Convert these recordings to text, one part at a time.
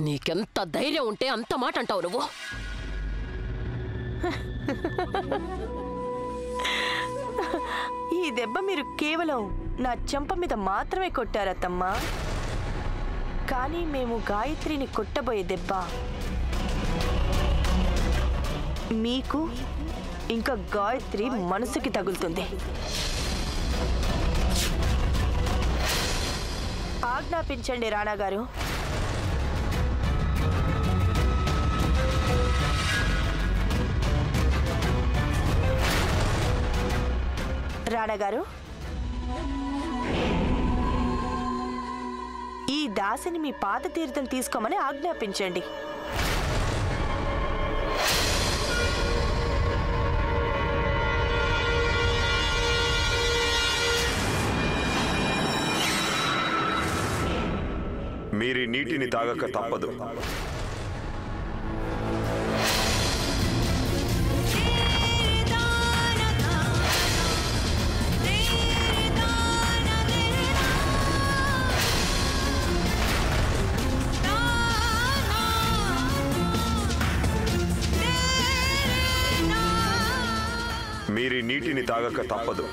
నీకెంత ధైర్యం ఉంటే అంత మాట అంటావు నువ్వు? ఈ దెబ్బ మీరు కేవలం నా చెంప మీద మాత్రమే కొట్టారత్తమ్మా. కానీ మేము గాయత్రిని కొట్టబోయే దెబ్బ మీకు ఇంకా గాయత్రి మనసుకి తగులుతుంది. ఆజ్ఞాపించండి రాణా గారు. రాణా గారు, ఈ దాసిని మీ పాత తీర్థం తీసుకోమని ఆజ్ఞాపించండి. మీరీ నీటిని తాగక తప్పదు. మీరీ నీటిని తాగక తప్పదు.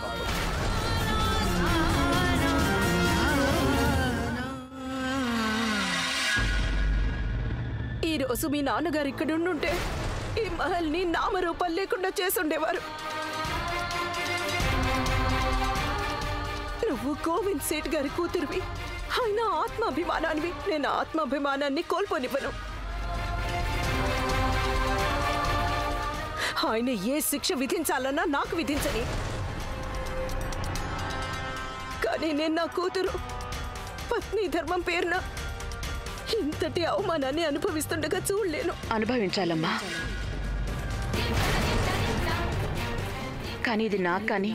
ఈ రోజు మీ నాన్నగారు ఇక్కడ ఉండుంటే ఈ మహల్ని నామరూపాలు లేకుండా చేసుండేవారు. నువ్వు గోవింద్ సేఠ్ గారి కూతురువి, ఆయన ఆత్మాభిమానానివి. నేను ఆత్మాభిమానాన్ని కోల్పోనివ్వను. ఆయన ఏ శిక్ష విధించాలన్నా నాకు విధించని. కానీ నేను నా కూతురు పత్ని ధర్మం పేరున ఇంతటి అవమానాన్ని అనుభవిస్తుండగా చూడలేను. అనుభవించాలమ్మా, కానీ ఇది నాకు కానీ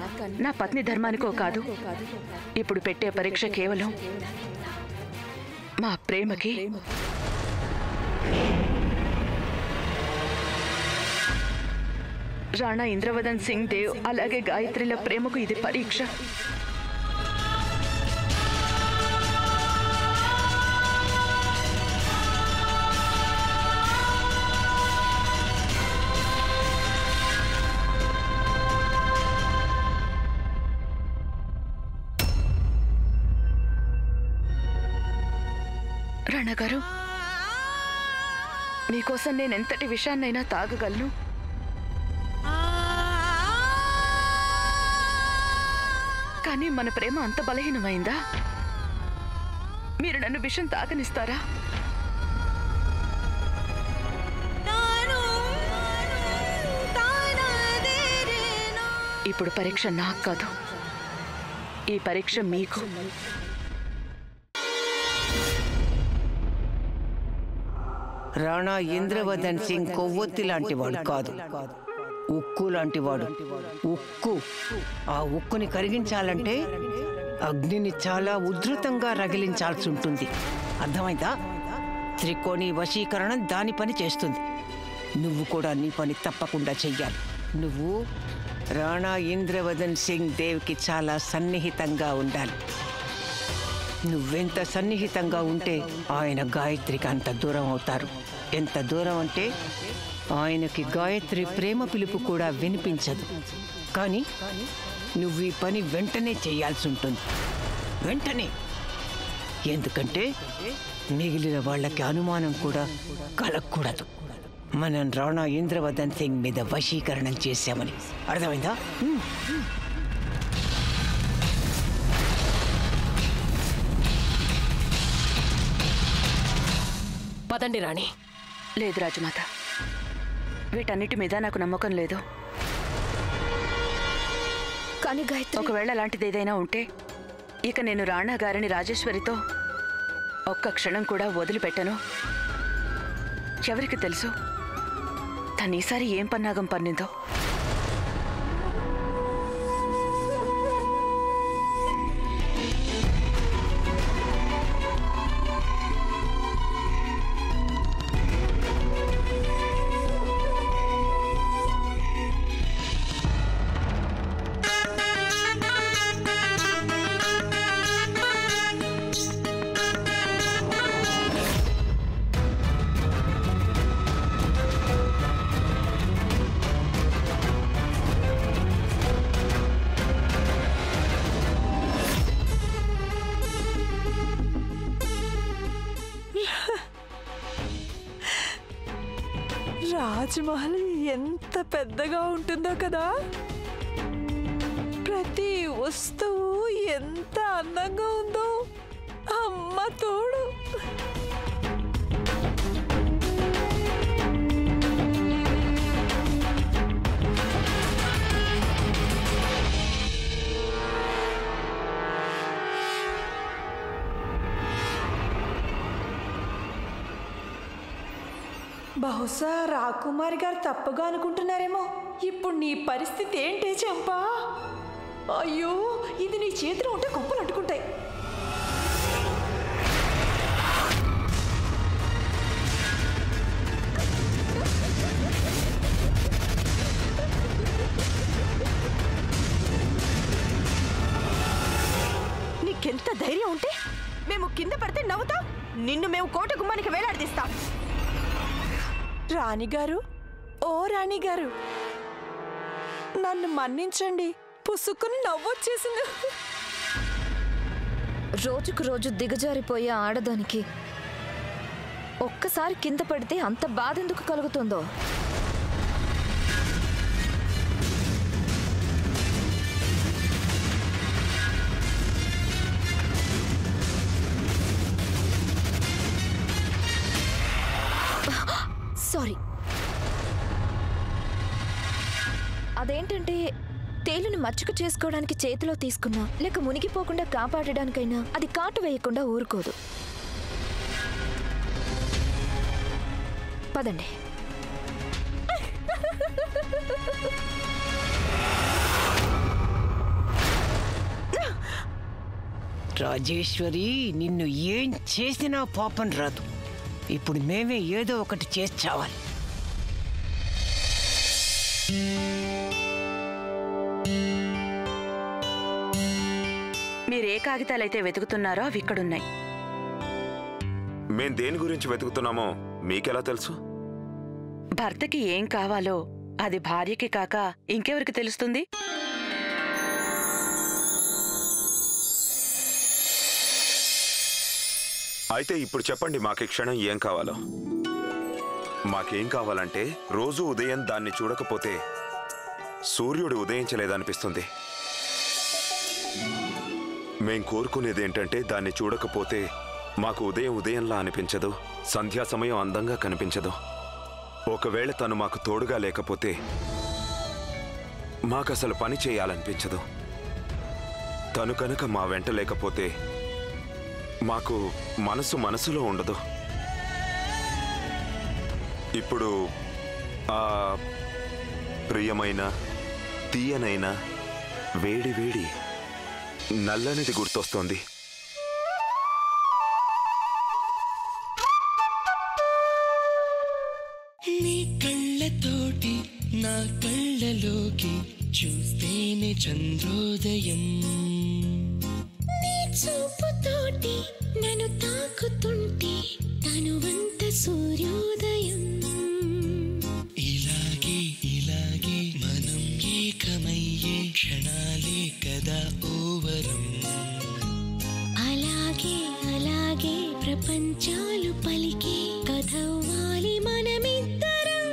నా పత్ని ధర్మానికో కాదు. ఇప్పుడు పెట్టే పరీక్ష కేవలం మా ప్రేమకి. రాణా ఇంద్రవదన్ సింగ్ దేవ్ అలాగే గాయత్రిల ప్రేమకు ఇది పరీక్ష. రాణా గారు, మీకోసం నేనెంతటి విషయాన్నైనా తాగగలను. కానీ మన ప్రేమ అంత బలహీనమైందా? మీరు నన్ను విషం తాగనిస్తారా? ఇప్పుడు పరీక్ష నాకు కాదు, ఈ పరీక్ష మీకు. రాణా ఇంద్రవదన్ సింగ్ కొవ్వొత్తి లాంటి వాడు కాదు, ఉక్కు లాంటివాడు. ఉక్కు. ఆ ఉక్కుని కరిగించాలంటే అగ్నిని చాలా ఉధృతంగా రగిలించాల్సి ఉంటుంది. అర్థమైందా? త్రికోణి వశీకరణం దాని పని చేస్తుంది. నువ్వు కూడా నీ పని తప్పకుండా చెయ్యాలి. నువ్వు రాణా ఇంద్రవదన్ సింగ్ దేవ్కి చాలా సన్నిహితంగా ఉండాలి. నువ్వెంత సన్నిహితంగా ఉంటే ఆయన గాయత్రికి అంత దూరం అవుతారు. ఎంత దూరం అంటే ఆయనకి గాయత్రి ప్రేమ పిలుపు కూడా వినిపించదు. కానీ నువ్వు ఈ పని వెంటనే చేయాల్సి ఉంటుంది, వెంటనే. ఎందుకంటే మిగిలిన వాళ్ళకి అనుమానం కూడా కలగకూడదు మనం రాణా ఇంద్రవదన్ సింగ్ మీద వశీకరణం చేశామని. అర్థమైందా? పదండి రాణి. లేదు రాజమాత, వీటన్నిటి మీద నాకు నమ్మకం లేదు. కానీ గాయత్రి, ఒకవేళ అలాంటిది ఏదైనా ఉంటే ఇక నేను రాణా గారిని రాజేశ్వరితో ఒక్క క్షణం కూడా వదిలిపెట్టను. ఎవరికి తెలుసు తను ఈసారి ఏం పన్నాగం పన్నిందో. తాజ్మహల్ ఎంత పెద్దగా ఉంటుందో కదా. ప్రతి వస్తువు ఎంత అందంగా ఉందో. అమ్మ తోడు. బహుశా రాకుమారి గారు తప్పుగా అనుకుంటున్నారేమో. ఇప్పుడు నీ పరిస్థితి ఏంటే చంపా? అయ్యో, ఇది నీ చేతిలో ఉంటే కొంపలు అంటుకుంటాయి. నీకెంత ధైర్యం ఉంటే మేము కింద పడితే నవ్వుతాం? నిన్ను మేము కోట గుమ్మానికి వేలాడదీస్తాం. రాణిగారు, ఓ రాణిగారు, నన్ను మన్నించండి. పుసుకుని నవ్వొచ్చేసింది. రోజుకు రోజు దిగజారిపోయే ఆడదానికి ఒక్కసారి కింద పడితే అంత బాధ ఎందుకు కలుగుతుందో. సారీ. అదేంటంటే తేలుని మచ్చుక చేసుకోవడానికి చేతిలో తీసుకున్నా, లేక మునిగిపోకుండా కాపాడడానికైనా అది కాటు వేయకుండా ఊరుకోదు. పదండి. రాజేశ్వరి, నిన్ను ఏం చేసినా పాపం రాదు. ఇప్పుడు మేమే ఏదో ఒకటి చేసి చావాలి. మీరే కాగితాలైతే వెతుకుతున్నారో అవి ఇక్కడున్నాయి. మేం దేని గురించి వెతుకుతున్నామో మీకెలా తెలుసు? భర్తకి ఏం కావాలో అది భార్యకి కాక ఇంకెవరికి తెలుస్తుంది? అయితే ఇప్పుడు చెప్పండి, మాకు క్షణం ఏం కావాలో. మాకేం కావాలంటే రోజు ఉదయం దాన్ని చూడకపోతే సూర్యుడు ఉదయించలేదనిపిస్తుంది. మేం కోరుకునేది ఏంటంటే దాన్ని చూడకపోతే మాకు ఉదయం ఉదయంలా అనిపించదు, సంధ్యా సమయం అందంగా కనిపించదు. ఒకవేళ తను మాకు తోడుగా లేకపోతే మాకసలు పని చేయాలనిపించదు. తను కనుక మా వెంట లేకపోతే మాకు మనసులో ఉండదు. ఇప్పుడు ఆ ప్రియమైన తీయనైన వేడి వేడి నల్లనిది గుర్తొస్తోంది. నీ కళ్ళతోటి నా కళ్ళలోకి చూస్తేనే చంద్రోదయం, నీ చూపుతోటి నన్ను తాకుతుంటే తనువంత సూర్యోదయం. ఇలాగే ఇలాగే మనం ఏకమయ్యే క్షణాలే కదా ఓవరం. అలాగే అలాగే ప్రపంచాలు పలికే కథవ్వాలి మనమిద్దరం.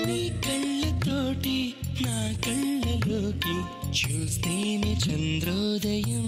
నీ కళ్ళతోటి నా కళ్ళలోకి చూస్తేనే చంద్రోదయం.